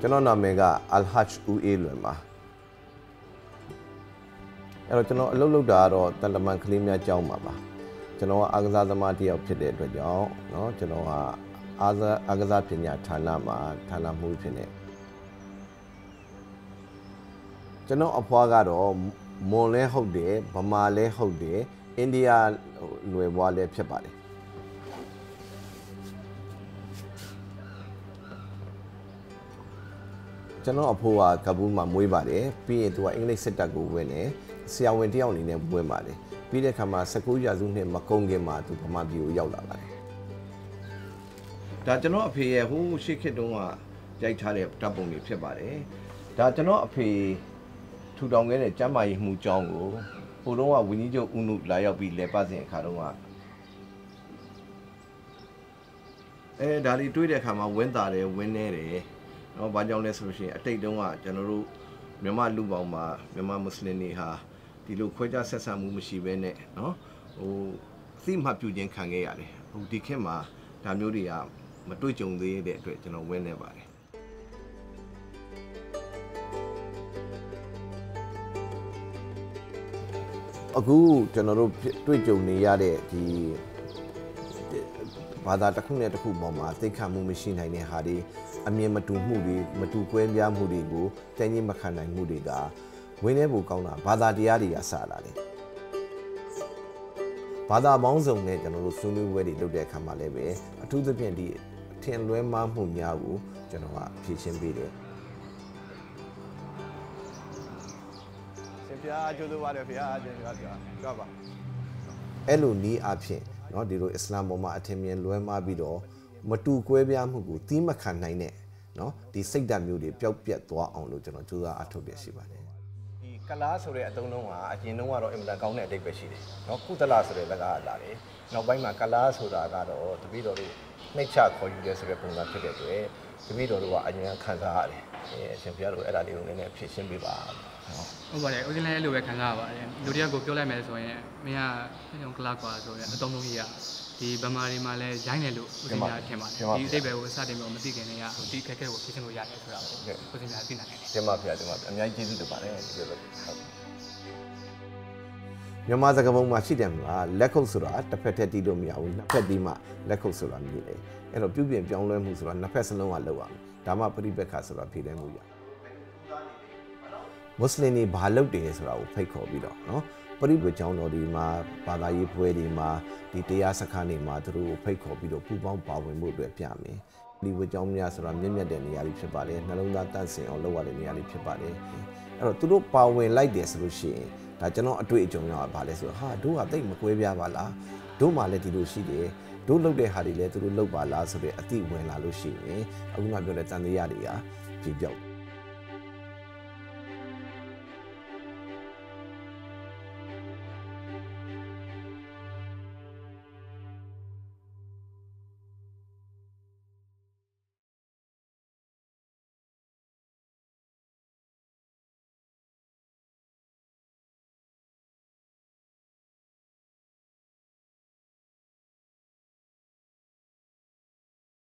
ကျွန်တော်နာမည်က Al-Haj ဦးအေးလွင်ပါအဲ့တော့ကျွန်တော်အလုပ်လုပ်တာကတော့တန်တမန်ကလေးများကျောင်းမှာပါကျွန်တော်ကအားကစားသမားတစ်ယောက်ဖြစ်တဲ့အတွက်ကြောင့်เนาะကျွန်တော်ကအားကစားပညာဌာနမှာဌာနမှူးဖြစ်နေကျွန်တော်အဖွားကတော့မွန်လဲဟုတ်တယ်ဗမာလဲဟုတ်တယ်အိန္ဒိယနွယ်ဘွားလဲဖြစ်ပါတယ်ကျွန်တော်အဖိုးကကပူးမှာမွေးပါတယ်ပြီးရင်သူကအင်္ဂလိပ်စစ်တပ်ကိုဝင်တယ်ဆရာဝန်တယောက်အနေနဲ့ဝင်ပါတယ်ပြီးတဲ့အခါမှာ19ရာစုနှစ်မကုန်ခင်မှာသူဗမာပြည်ကိုရောက်လာပါတယ်ဒါကျွန်တော်အဖေရဲ့ဟိုးရှေ့ခေတ်တုန်းကရိုက်ထားတဲ့တပ်ပုံတွေဖြစ်ပါတယ်ဒါကျွန်တော်အဖေထူထောင်ခဲ့တဲ့ကျမ်းမာရေးမှုကျောင်းကိုဟိုတုန်းကဝင်းကြီးချုပ်ဦးနုလာရောက်ပြီးလဲပတ်စဉ်အခါတုန်းကဒါလေးတွေးတဲ့အခါမှာဝင်းတာတယ်ဝင်းနေတယ်နော်ဘာကြောင့်လဲဆိုလို့ရှိရင်အတိတ်တုန်းကကျွန်တော်တို့မြန်မာလူပေါင်းမှာမြန်မာမွတ်စလင်တွေဟာဒီလိုခွဲခြားဆက်ဆံမှုမရှိဘဲနဲ့နော်ဟိုအသိမှပြုခြင်းခံခဲ့ရတယ်ဟိုဒီခေတ်မှာဒါမျိုးတွေကမတွေ့ကြုံသေးတဲ့အတွက်ကျွန်တော်ဝင်းနေပါတယ်အခုကျွန်တော်တို့တွေ့ကြုံနေရတဲ့ဒီဘာသာတစ်ခုနဲ့တစ်ခုပေါ်မှာသိခံမှုမရှိနိုင်တဲ့ဟာတွေအမြင်မတူမှုတွေမတူကွဲပြားမှုတွေကိုတည်ငြိမ်မခံနိုင်မှုတွေကဝင်းနေဖို့ကောင်းတာဘာသာတရားတွေကစလာတယ်ဘာသာပေါင်းစုံနဲ့ကျွန်တော်တို့ဆွေးနွေးပွဲတွေလုပ်တဲ့အခါမှာလည်းပဲအထူးသဖြင့်ဒီအထင်လွဲမှားမှုများကိုကျွန်တော်ကဖြေရှင်းပေးတယ်ရှင်ဖျားကျိုးစိုးပါတယ်ဖျားရှင်ကကြွပါအဲ့လိုနီးအဖြစ်เนาะဒီလိုအစ္စလာမ်ပေါ်မှာအထင်မြင်လွဲမှားပြီးတော့မတူကွဲပြားမှုကိုသီးမခံနိုင်တဲ့เนาะဒီစိတ်ဓာတ်မျိုးတွေပျောက်ပြတ်သွားအောင်လို့ကျွန်တော်ကြိုးစားအထောက်ပြရှိပါတယ်ဒီကလားဆိုတဲ့အသုံးလုံးကအရင်တုန်းကတော့အင်မတန်ကောင်းတဲ့အဓိပ္ပာယ်ရှိတယ်เนาะကုသလဆိုတဲ့လက်ကားလာတယ်နောက်ပိုင်းမှာကလားဆိုတာကတော့တပည့်တော်တို့နှိမ့်ချခေါ်ယူတယ်ဆိုတဲ့ပုံစံဖြစ်တဲ့အတွက်တပည့်တော်တို့ကအရင်ခံစားရတယ်အရှင်ဘုရားတို့အဲ့ဒါလေးကိုနည်းနည်းဖြည့်ရှင်းပေးပါဟုတ်ပါတယ်ဦးဇင်းလည်းအဲ့လိုပဲခံစားရပါတယ်လူတယောက်ကိုပြောလိုက်မယ်ဆိုရင်မင်းကအဲ့လိုကလပ်ကွာဆိုရင်အသုံးလုံးကြီးရဒီဗမာတွေမှာလည်းရိုင်းတယ်လို့ဦးဇင်းများထင်ပါတယ်ဒီအတိတ်ပဲကိုစတင်ပြီးမသိခင်တည်းကဒီခက်ခဲကိုဖြည့်ရှင်းလို့ရတယ်ဆိုတာကိုဦးဇင်းများသိနိုင်တယ်တင်ပါဗျာတင်ပါအများကြီးကျေးဇူးတင်ပါတယ်ဒီလိုဟုတ်မြန်မာစကားပုံမှာရှိတယ်မလားလက်ခုပ်ဆိုတာတစ်ဖက်တည်းတီးလို့မရဘူးနှစ်ဖက်တီးမှလက်ခုပ်ဆိုတာမြည်တယ်အဲ့တော့ပြုပြင်ပြောင်းလဲမှုဆိုတာနှစ်ဖက်စလုံးကလောက်အောင်ဒါမှပြိပက္ခဆိုတာဖြေတယ်မှုရမွတ်စလင်တွေဘာလုပ်တယ်ဆိုတာကိုဖိတ်ခေါ်ပြီးတော့နော်ပရိပကျောင်းတော်ဒီမှာဘာသာရေးပွဲတွေမှာဒီတရားစခန်းတွေမှာသူတို့ကိုဖိတ်ခေါ်ပြီးတော့ပူပေါင်းပါဝင်မှုအတွက်ပြမယ်ဒီဝကျောင်းများဆိုတာမြင့်မြတ်တဲ့နေရာတွေဖြစ်ပါတယ်နှလုံးသားတန့်စင်အောင်လုပ်ရတဲ့နေရာတွေဖြစ်ပါတယ်အဲ့တော့သူတို့ပါဝင်လိုက်တယ်ဆိုလို့ရှိရင်ဒါကျွန်တော်အတွေ့အကြုံရပါလဲဆိုတော့ဟာတို့ကတိတ်မကွဲပြားပါလားတို့မှလည်းဒီလိုရှိတယ်တို့လုပ်တဲ့ဟာတွေလည်းသူတို့လုပ်ပါလားဆိုတဲ့အတိဝင်လာလို့ရှိရင်အခုမှပြောတဲ့တန်တရားတွေကပြပြောက်